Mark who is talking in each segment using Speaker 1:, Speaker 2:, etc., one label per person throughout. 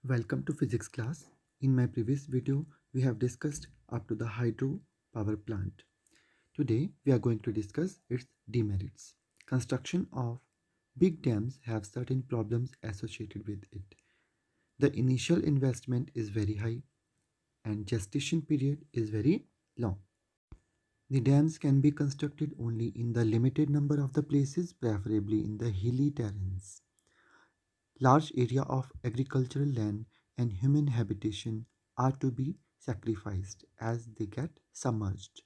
Speaker 1: Welcome to physics class. In my previous video, we have discussed up to the hydro power plant. Today, we are going to discuss its demerits. Construction of big dams have certain problems associated with it. The initial investment is very high and gestation period is very long. The dams can be constructed only in the limited number of the places, preferably in the hilly terrains. Large area of agricultural land and human habitation are to be sacrificed as they get submerged.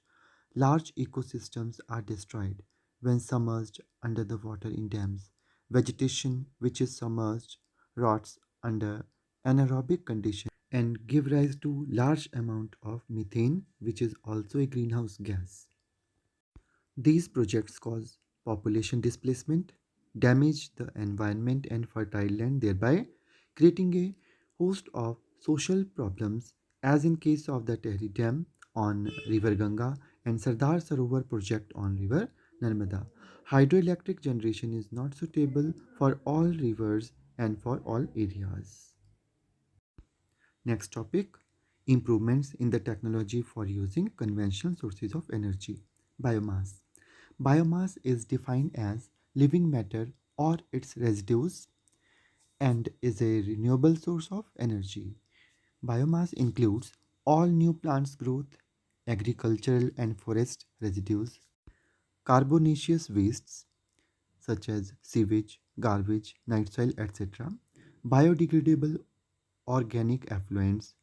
Speaker 1: Large ecosystems are destroyed when submerged under the water in dams. Vegetation which is submerged rots under anaerobic conditions and give rise to large amount of methane, which is also a greenhouse gas. These projects cause population displacement, damage the environment and fertile land, thereby creating a host of social problems, as in case of the Tehri Dam on River Ganga and Sardar Sarovar project on River Narmada. Hydroelectric generation is not suitable for all rivers and for all areas. Next topic, improvements in the technology for using conventional sources of energy. Biomass. Biomass is defined as living matter or its residues and is a renewable source of energy. Biomass includes all new plants growth, agricultural and forest residues, carbonaceous wastes such as sewage, garbage, night soil, etc., biodegradable organic effluents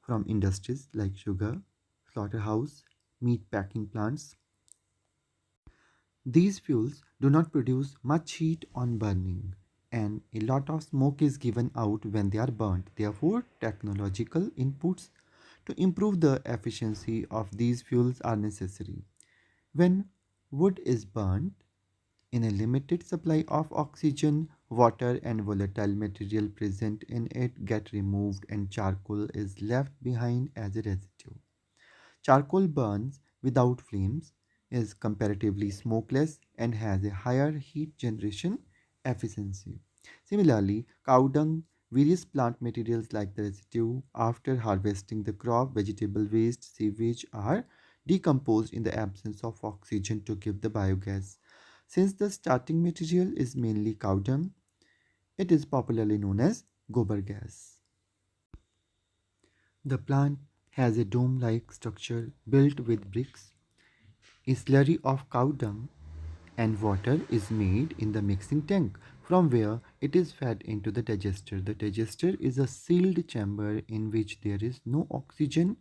Speaker 1: from industries like sugar, slaughterhouse, meat packing plants. These fuels do not produce much heat on burning, and a lot of smoke is given out when they are burnt. Therefore, technological inputs to improve the efficiency of these fuels are necessary. When wood is burnt, in a limited supply of oxygen, water and volatile material present in it get removed and charcoal is left behind as a residue. Charcoal burns without flames, is comparatively smokeless and has a higher heat generation efficiency. Similarly, cow dung, various plant materials like the residue after harvesting the crop, vegetable waste, sewage are decomposed in the absence of oxygen to give the biogas. Since the starting material is mainly cow dung, it is popularly known as gobar gas. The plant has a dome-like structure built with bricks. A slurry of cow dung and water is made in the mixing tank from where it is fed into the digester. The digester is a sealed chamber in which there is no oxygen.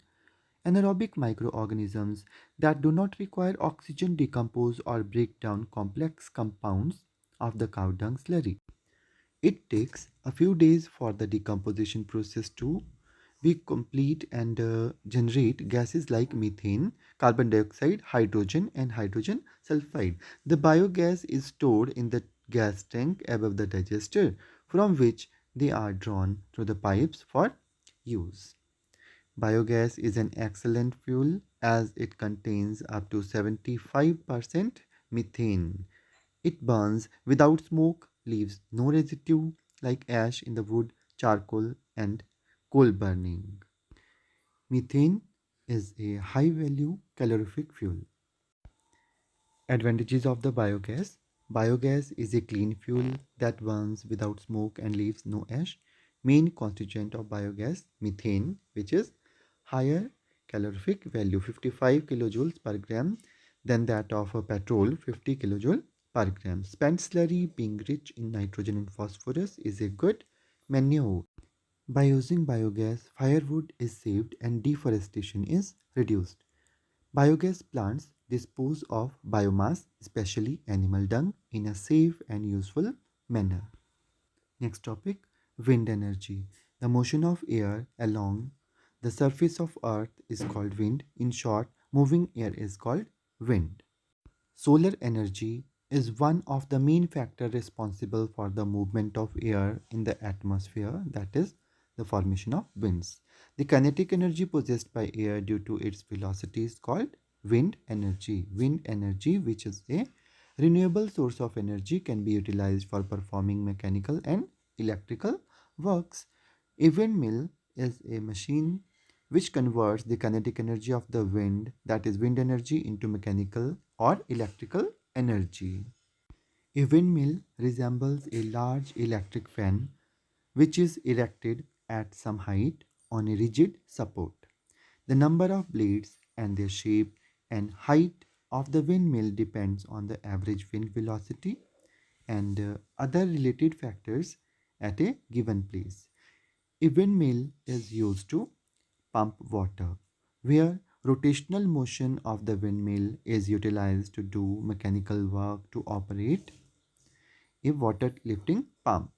Speaker 1: Anaerobic microorganisms that do not require oxygen decompose or break down complex compounds of the cow dung slurry. It takes a few days for the decomposition process to be complete and generate gases like methane, carbon dioxide, hydrogen, and hydrogen sulfide. The biogas is stored in the gas tank above the digester, from which they are drawn through the pipes for use. Biogas is an excellent fuel as it contains up to 75% methane. It burns without smoke, leaves no residue like ash in the wood, charcoal, and coal burning. Methane is a high value calorific fuel. Advantages of the biogas. Biogas is a clean fuel that burns without smoke and leaves no ash. Main constituent of biogas, methane, which is higher calorific value 55 kilojoules per gram than that of a petrol 50 kilojoule per gram. Spent slurry being rich in nitrogen and phosphorus is a good manure. By using biogas, firewood is saved and deforestation is reduced. Biogas plants dispose of biomass, especially animal dung, in a safe and useful manner. Next topic, wind energy. The motion of air along the surface of earth is called wind. In short, moving air is called wind. Solar energy is one of the main factors responsible for the movement of air in the atmosphere, that is, the formation of winds. The kinetic energy possessed by air due to its velocity is called wind energy. Wind energy, which is a renewable source of energy, can be utilized for performing mechanical and electrical works. A windmill is a machine which converts the kinetic energy of the wind, that is wind energy, into mechanical or electrical energy. A windmill resembles a large electric fan which is erected at some height on a rigid support. The number of blades and their shape and height of the windmill depends on the average wind velocity and other related factors at a given place. A windmill is used to pump water, where rotational motion of the windmill is utilized to do mechanical work to operate a water lifting pump.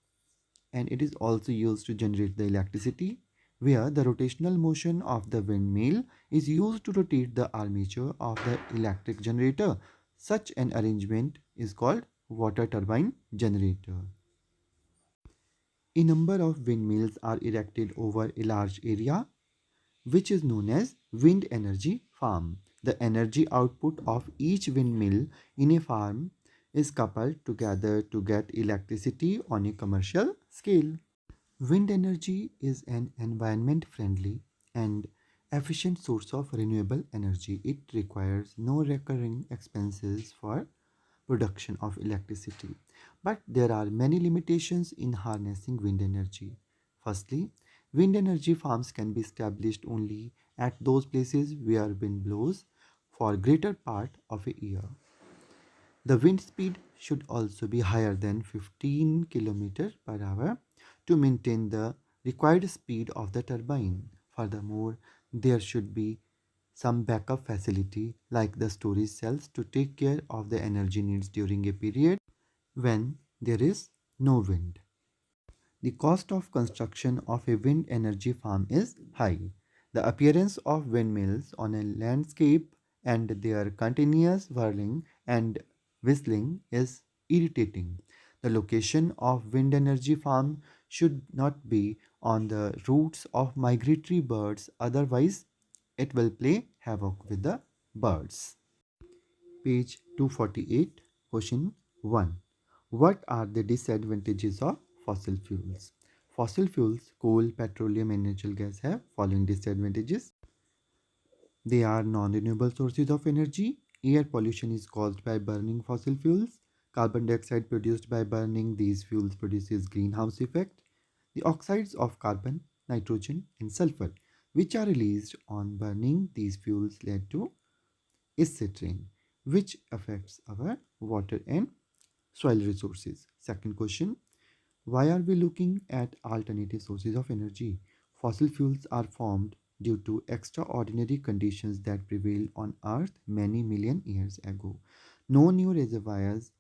Speaker 1: And it is also used to generate the electricity, where the rotational motion of the windmill is used to rotate the armature of the electric generator. Such an arrangement is called water turbine generator. A number of windmills are erected over a large area, which is known as wind energy farm. The energy output of each windmill in a farm is coupled together to get electricity on a commercial scale. Wind energy is an environment friendly and efficient source of renewable energy. It requires no recurring expenses for production of electricity. But there are many limitations in harnessing wind energy. Firstly, wind energy farms can be established only at those places where wind blows for greater part of a year. The wind speed should also be higher than 15 km per hour to maintain the required speed of the turbine. Furthermore, there should be some backup facility like the storage cells to take care of the energy needs during a period when there is no wind. The cost of construction of a wind energy farm is high. The appearance of windmills on a landscape and their continuous whirling and whistling is irritating. The location of wind energy farm should not be on the routes of migratory birds, otherwise it will play havoc with the birds. Page 248, question 1. What are the disadvantages of fossil fuels? Fossil fuels, coal, petroleum, and natural gas have following disadvantages. They are non-renewable sources of energy. Air pollution is caused by burning fossil fuels. Carbon dioxide produced by burning these fuels produces greenhouse effect. The oxides of carbon, nitrogen, and sulfur, which are released on burning these fuels, lead to acid rain, which affects our water and soil resources. Second question, why are we looking at alternative sources of energy? Fossil fuels are formed due to extraordinary conditions that prevailed on Earth many million years ago. No new reservoirs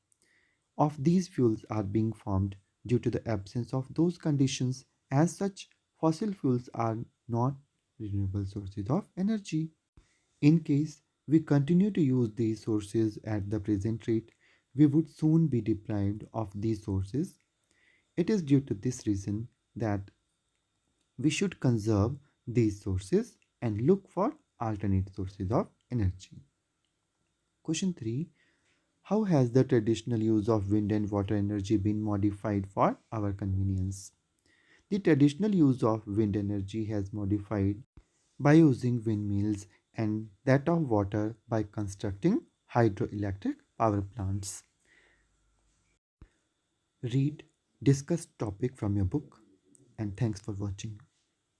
Speaker 1: of these fuels are being formed due to the absence of those conditions. As such, fossil fuels are not renewable sources of energy. In case we continue to use these sources at the present rate, we would soon be deprived of these sources. It is due to this reason that we should conserve these sources and look for alternate sources of energy. Question 3. How has the traditional use of wind and water energy been modified for our convenience? The traditional use of wind energy has modified by using windmills and that of water by constructing hydroelectric power plants. Read discussed topic from your book and thanks for watching.